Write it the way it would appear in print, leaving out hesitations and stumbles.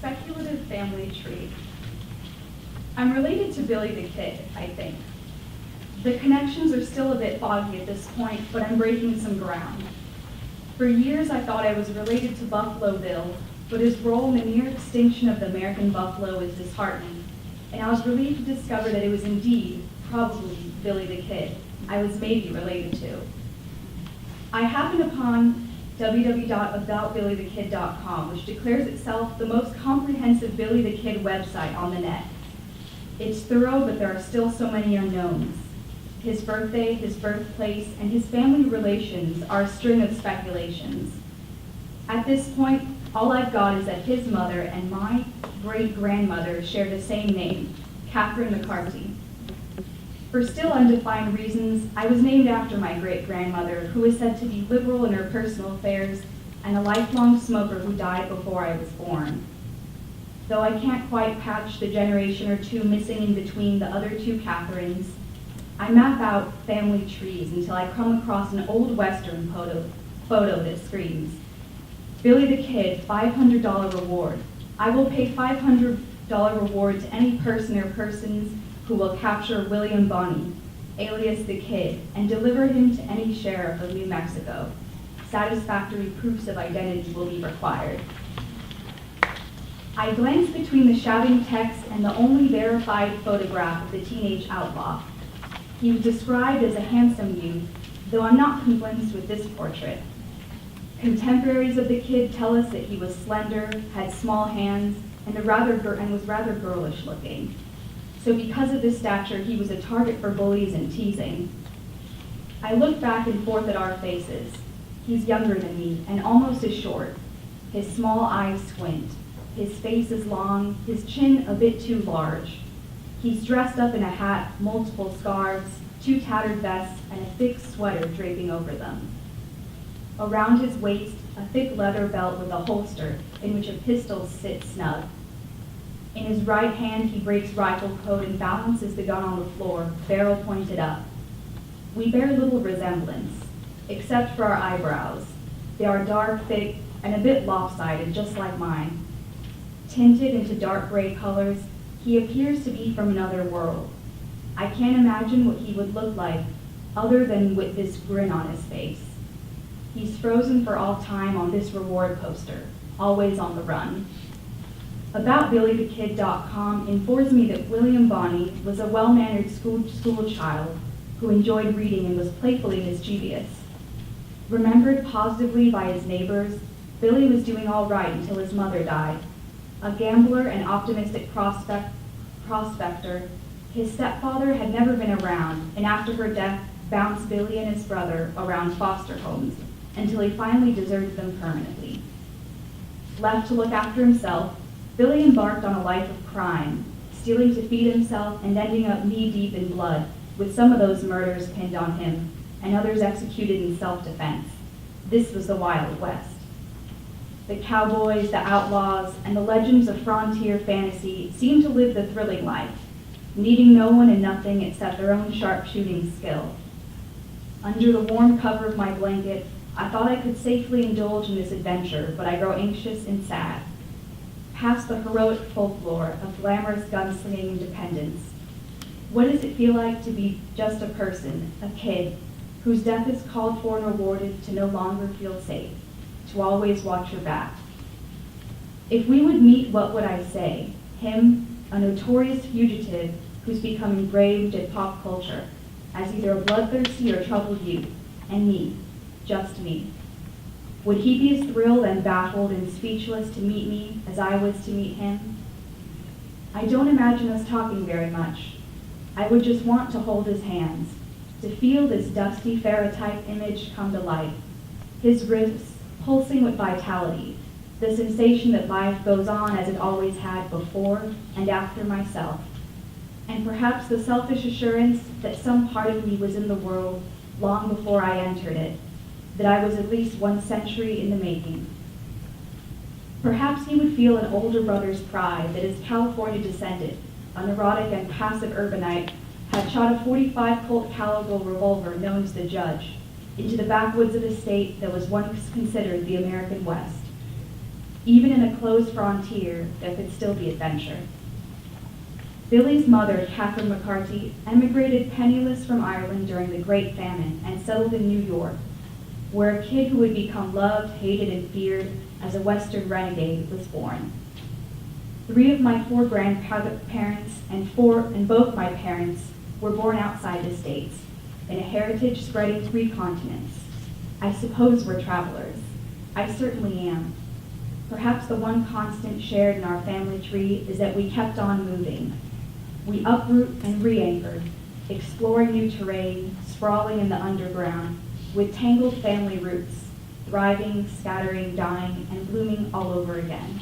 speculative family tree. I'm related to Billy the Kid, I think. The connections are still a bit foggy at this point, but I'm breaking some ground. For years, I thought I was related to Buffalo Bill, but his role in the near extinction of the American buffalo is disheartening, and I was relieved to discover that it was indeed, probably, Billy the Kid I was maybe related to. I happened upon www.aboutbillythekid.com, which declares itself the most comprehensive Billy the Kid website on the net. It's thorough, but there are still so many unknowns. His birthday, his birthplace, and his family relations are a string of speculations. At this point, all I've got is that his mother and my great-grandmother share the same name, Katharine McCarthy. For still undefined reasons, I was named after my great-grandmother, who is said to be liberal in her personal affairs and a lifelong smoker who died before I was born. Though I can't quite patch the generation or two missing in between the other two Catharines, I map out family trees until I come across an old Western photo that screams, Billy the Kid, $500 reward. I will pay $500 reward to any person or persons who will capture William Bonney, alias the Kid, and deliver him to any sheriff of New Mexico. Satisfactory proofs of identity will be required. I glanced between the shouting text and the only verified photograph of the teenage outlaw. He was described as a handsome youth, though I'm not convinced with this portrait. Contemporaries of the Kid tell us that he was slender, had small hands, and was rather girlish looking. So because of this stature, he was a target for bullies and teasing. I look back and forth at our faces. He's younger than me and almost as short. His small eyes squint. His face is long, his chin a bit too large. He's dressed up in a hat, multiple scarves, 2 tattered vests, and a thick sweater draping over them. Around his waist, a thick leather belt with a holster in which a pistol sits snug. In his right hand, he breaks rifle code and balances the gun on the floor, barrel pointed up. We bear little resemblance, except for our eyebrows. They are dark, thick, and a bit lopsided, just like mine. Tinted into dark gray colors, he appears to be from another world. I can't imagine what he would look like other than with this grin on his face. He's frozen for all time on this reward poster, always on the run. AboutBillyTheKid.com informs me that William Bonney was a well-mannered school child who enjoyed reading and was playfully mischievous. Remembered positively by his neighbors, Billy was doing all right until his mother died. A gambler and optimistic prospector, his stepfather had never been around, and after her death, bounced Billy and his brother around foster homes until he finally deserted them permanently. Left to look after himself, Billy embarked on a life of crime, stealing to feed himself and ending up knee-deep in blood, with some of those murders pinned on him and others executed in self-defense. This was the Wild West. The cowboys, the outlaws, and the legends of frontier fantasy seemed to live the thrilling life, needing no one and nothing except their own sharpshooting skill. Under the warm cover of my blanket, I thought I could safely indulge in this adventure, but I grow anxious and sad. Past the heroic folklore of glamorous gunslinging independence, what does it feel like to be just a person, a kid, whose death is called for and rewarded to no longer feel safe, to always watch your back? If we would meet, what would I say? Him, a notorious fugitive who's become engraved in pop culture as either a bloodthirsty or troubled youth, and me, just me. Would he be as thrilled and baffled and speechless to meet me as I was to meet him? I don't imagine us talking very much. I would just want to hold his hands, to feel this dusty ferrotype image come to life, his wrists pulsing with vitality, the sensation that life goes on as it always had before and after myself, and perhaps the selfish assurance that some part of me was in the world long before I entered it, that I was at least 1 century in the making. Perhaps he would feel an older brother's pride that his California descendant, a neurotic and passive urbanite, had shot a .45 Colt caliber revolver known as the Judge into the backwoods of a state that was once considered the American West. Even in a closed frontier, there could still be adventure. Billy's mother, Katharine McCarthy, emigrated penniless from Ireland during the Great Famine and settled in New York, where a kid who would become loved, hated, and feared as a Western renegade was born. 3 of my 4 grandparents and both my parents were born outside the States, in a heritage spreading 3 continents. I suppose we're travelers. I certainly am. Perhaps the one constant shared in our family tree is that we kept on moving. We uproot and re-anchored, exploring new terrain, sprawling in the underground, with tangled family roots, thriving, scattering, dying, and blooming all over again.